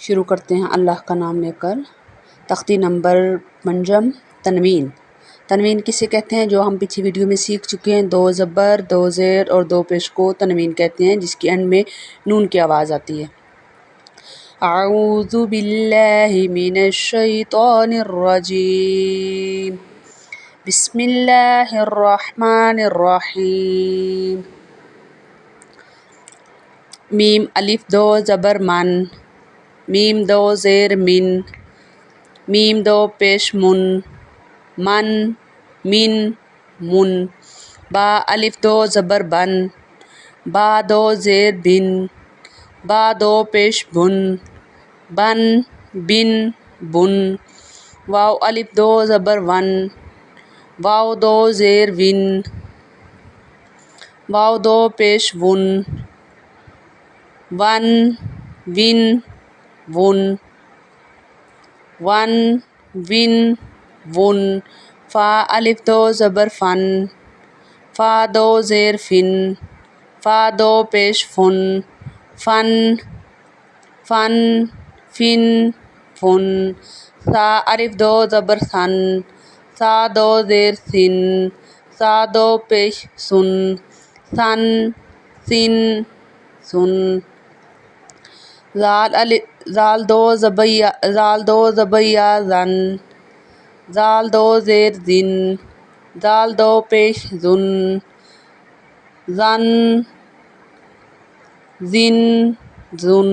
شروع کرتے ہیں اللہ کا نام لے کر۔ تختی نمبر منجم تنوین۔ تنوین کسے کہتے ہیں؟ جو ہم پچھلی ویڈیو میں سیکھ چکے ہیں، دو زبر، دو زیر اور دو پیش کو تنوین کہتے ہیں، جس کی اینڈ میں نون کی آواز آتی ہے۔ اعوذ باللہ من الشیطان الرجیم، بسم اللہ الرحمن الرحیم۔ میم الف دو زبر من، میم دو زیر من، میم دو پیش من، من من من۔ با الف دو زبر بن، با دو زیر بن، با دو پیش بن، بن بن بن۔ واو الف دو زبر ون، واو دو زیر ون، واو دو پیش one, one one one, one one one. فا الف دو زبر فن، فا دو زیر فن، فا دو پیش فن، فن فن فن فن۔ سا الف دو زبر سن، سا دو زیر سن، سا دو پیش سن، سن سن سن۔ زال دو زبر یا زن، زال دو زیر زن، زال دو پیش زن، زن زن زن۔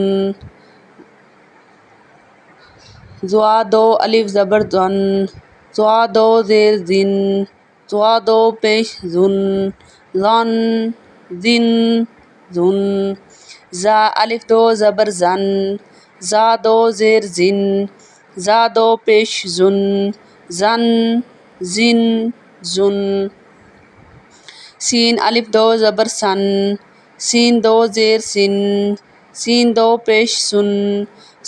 زوا دو الف زبر زن، زوا دو زیر زن، زوا دو پیش زن، زن زن زن۔ زا الف دو زبر زن، زا دو زیر زن، زا دو پیش زن، زن زن زن۔ سین الف دو زبر سن، سین دو زیر سن، سین دو پیش سن،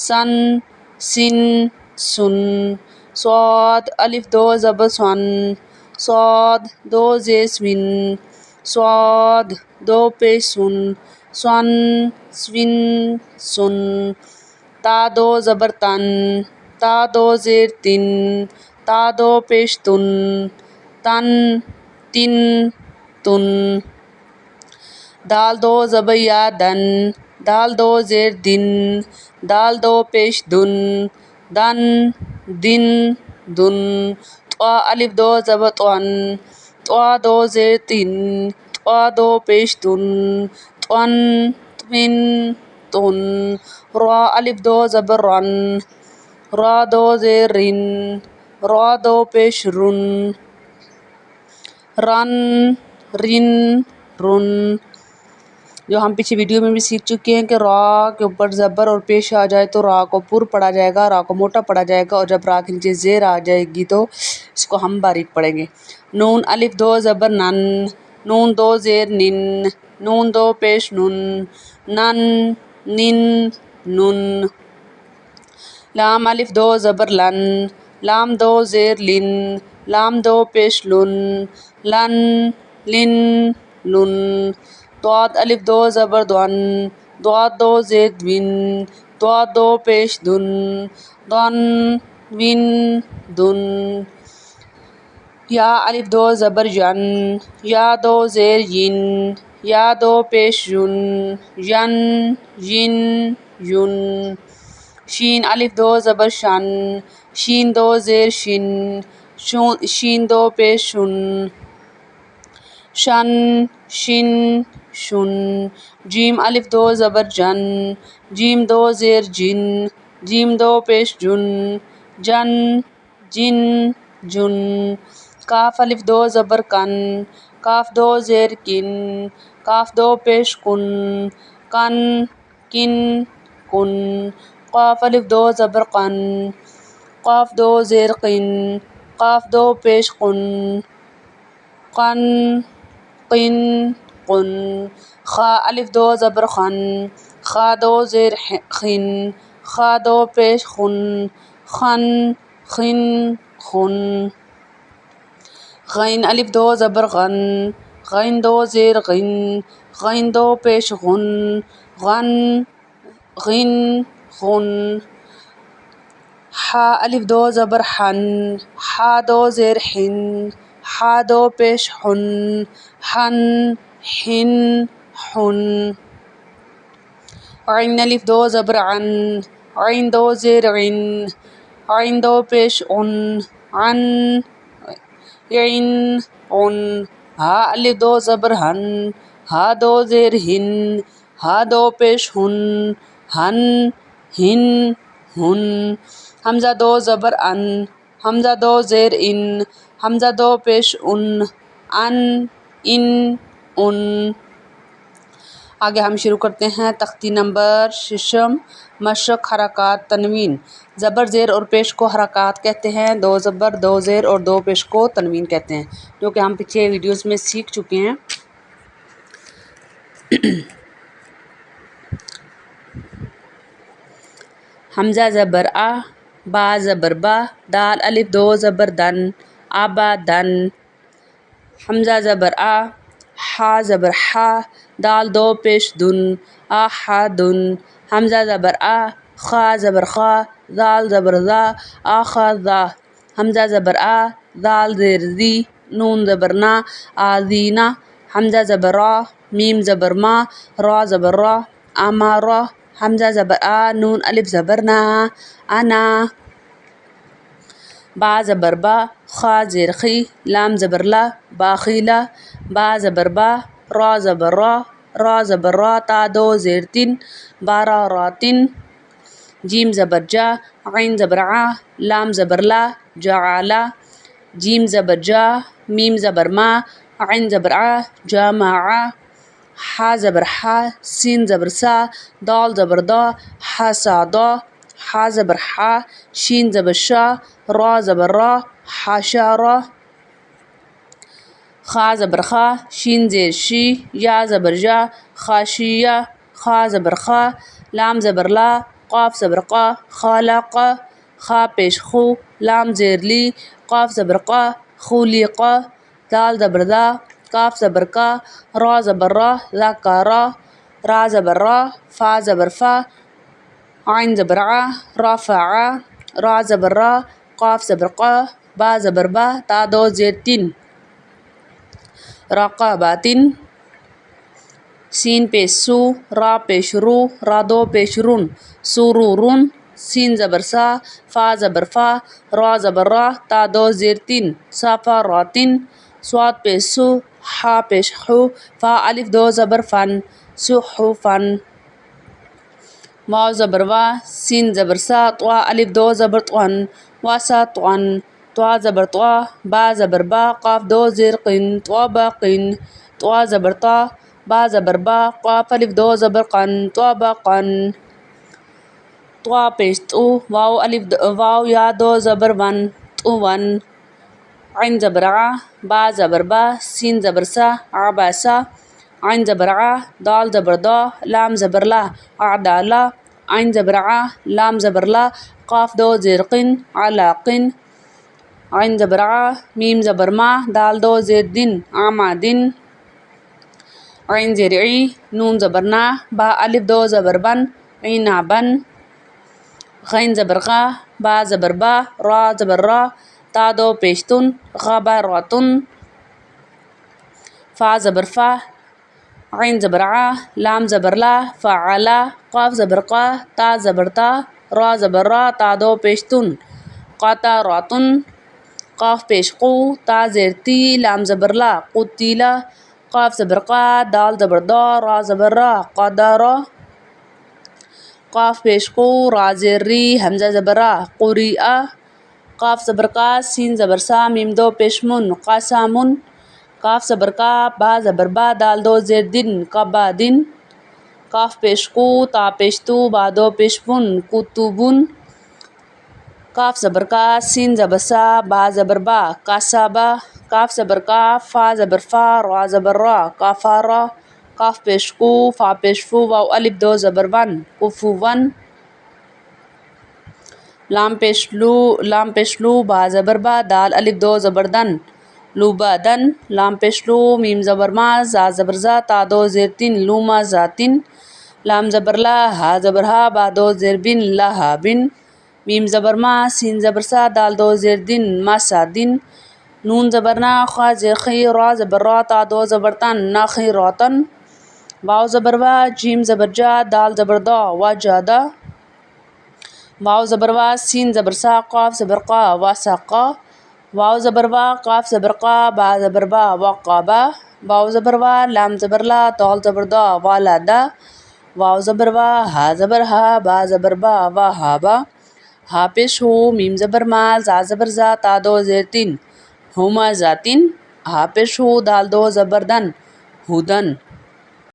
سن سن سن۔ صاد الف دو زبر سن، صاد دو زیر سن، صاد دو پیش سن، سن سن سن۔ تا دو زبر تن، تا دو زیر تن، تا دو پیش تن، تن تن تن۔ دال دو زبر یا دن، دال دو زیر دن، دال دو پیش دن، دن دن دن۔ طا الف دو زبر طن، طا دو زیر تن، طا دو پیش تن، طن طن طن۔ را الف دو زبر رن، را دو زیر رن، را دو پیش رن، رن رن رن۔ جو ہم پچھلی ویڈیو میں بھی سیکھ چکے ہیں کہ را کے اوپر زبر اور پیش آ جائے تو را کو پر پڑھا جائے گا، را کو موٹا پڑھا جائے گا، اور جب را کے نیچے زیر آ جائے گی تو اس کو ہم باریک پڑھیں گے۔ نون الف دو زبر نن، نون دو زیر نن، نون دو پیش نن، نن نن نن۔ لام الف دو زبر لن، لام دو زیر لن، لام دو پیش لن، لن لن لن۔ ضاد الف دو زبر دن، ضاد دو زیر دن، ضاد دو پیش دن، دن ون دن۔ یا الف دو زبر ین، یا دو زیر ین، یا دو پیش ین، ین ین ین۔ شین الف دو زبر شن، شین دو زیر شن، شین دو پیش شن، شن شن شن۔ جیم الف دو زبر جن، جیم دو زیر جن، جیم دو پیش جن، جن جن جن۔ کاف الف دو زبر کن، کاف دو زیر کن، کاف دو پیش کن، کن کن کن۔ قاف الف دو زبر قن، قاف دو زیر قن، قاف دو پیش قن، قن قن قن۔ خا الف دو زبر خن، خا دو زیر خن، خا دو پیش خن، خن خن خن۔ غین الف دو زبر غن، غین دو زیر غن، غین دو پیش غن، غن غن خن. حا الف دو زبر حن. حا دو زیر حن. حا دو پیش حن. حن حن حن. عین الف دو زبر عن. عین دو زیر عن. عین دو پیش عن. عن عین عن. ہا الف دو زبر ہن. ہا دو زیر ہن. ہا دو پیش ہن. ہن ہن ہن. حمزہ دو زبر ان. حمزہ دو زیر ان. حمزہ دو پیش ان. ان ان ان. آگے ہم شروع کرتے ہیں تختی نمبر 6 مشق حرکات تنوین. زبر زیر اور پیش کو حرکات کہتے ہیں. 2 زبر 2 زیر اور 2 پیش کو تنوین کہتے ہیں، جو کہ ہم پیچھے ویڈیوز میں سیکھ چکے ہیں. حمزہ زبر آ. با زبر با. دال الف دو زبر دن. آبادن. حمزہ زبر آ. حا زبر حا. دال دو پیش دن. آحادن. حمزہ زبر آ. خا زبر خا. دال زبر ذا. آخذا. حمزہ زبر آ. دال زیر ذی. نون زبر نا. آذینا. حمزہ زبر را. میم زبر ما. را زبر را. آمارا. حمزہ زبر آ. نون الف زبر نا. انا. با زبر با. خا زیر خی. لام زبر لا. باخیلا. با زبر با. را زبر را. را زبر را. تا دو زیر تن. بارہ راتن. جیم زبر جا. عین زبر عا. لام زبر لا. جعلا. جیم زبر جا. میم زبر ما. عین زبر عا. جامعا. حا زبر حا. سین زبر سا. دال زبر دا. حسادا. حا زبر حا. شین زبر شا. را زبر را. حاشارا. خا زبر خا. شین زیر شی. یا زبر جا. خاشیہ. خا زبر خا. لام زبر لا. قاف زبر قا. خالقا. خا پیش خو. لام زیر لی. قاف زبر قا. خولیقا. دال زبر دا. کاف زبر کا. را زبر را. ذکارا. را زبر را. فا زبر فا. عین زبر ع. رافعا. را زبر را. قاف زبر قا. با زبر با. تا دو زیر تن. رقاباتن. سین پیش سو. را پیش رو. را دو پیش رن. سرورن. سین زبر سا. فا زبر فا. را زبر را. تا دو زیر تن. سافاراتن. صاد پیش سو. حا پیش حو. فا الف دو زبر فن. صحفن. واو زبر وا. سین زبر سا. طوا الف دو زبر طون. واسا طون. طوا زبر طوا. با زبر با. قاف دو زیر قن. طوا باقن. طوا زبر طا. با زبر با. قاف الف دو زبر قن. طوا باقن. طوا پیش تو. واو یا دو زبر ون. طون. عین زبر ع. با زبر با. سین زبر سا. عباسا. عین زبر ع. دال زبر دا. لام زبر لا. اعدالا. عین زبر ع. لام زبر لا. قاف دو زیر قن. علاقن. عین زبر ع. میم زبر ما. دال دو زیر دن. عمادن. عین زیر عی. نون زبر نا. با الف دو زبر بن. عنابن. غین زبر غا. با زبر با. را زبر را. تا دو پیشتن. غبراتن. فا زبر فا. عین زبر ع. لام زبر لا. فعلا. قاف زبر قا. تا زبر تا. را زبر را. تا دو پیشتن. قطاراتن. قاف پیش قو. تا زیر تی. لام زبر لا. قتیلا. قاف زبر قا. دال زبر دا. را زبر را. قدرا. قاف پیش قو. را زیر ری. حمزہ زبر را. قریئا. قاف زبر کا. سین زبر سا. میم دو پیش من. قاسامن. قاف زبر کا. با زبر با. دال دو زیر دن. قبادن. قاف پیش قو. تا پیش تو. با دو پیش بن. کتبن. کاف زبر کا. سین زبر سا. با زبر با. کاسابا. کاف زبر کا. فا زبر فا. را زبر را. کافارا. کاف پیش کو. فا پیش فو. واو الف دو زبر ون. کفوون. لام پیش لو. لام پیش لو. با زبر با. دال الف دو زبر دن. لوبادن. لام پیش لو. میم زبر ما. زا زبر زا. تا دو زیر تن. لوما زاتن. لام زبر لا، ہا زبر ہا، با دو زیر بن، لہا بن. میم زبر ما، سین زبر سا، دال دو زیر دن، مسا دن. نون زبر نا، خا زیر خی، را زبر را، تا دو زبر تن، ناخی روتن. واو زبر وا، جیم زبر جا، دال زبر دا، وجادا. واو زبر وا، سین زبر سا، قاف زبر قا، واسقا. واو زبر وا، قاف زبر قا، با زبر با، وقابا. واو زبر وا، لام زبر لا، دال زبر دا، والادا. واو زبر وا، ہا زبر ہا، با زبر با، وہابا. ہا پیش ہو، میم زبر ما، زا زبر زا، تا دو زیر تین، ہما ذاتن. ہا پیش ہو، دال دو زبر دن، ہدن.